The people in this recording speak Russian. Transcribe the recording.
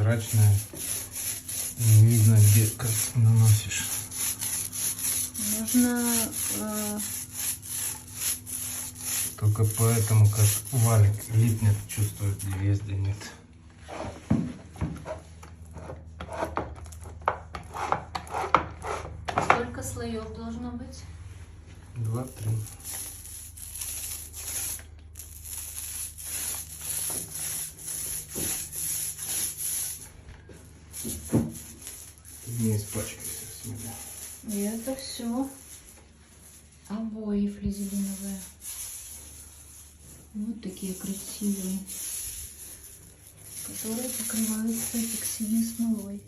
прозрачная. Не видно, где как наносишь. Нужно... Только поэтому, как валик липнет, чувствует, где есть, где нет. Сколько слоев должно быть? 2-3. Не испачкайся, смеля. И это все обои флизелиновые. Вот такие красивые, которые покрываются эпоксидной смолой.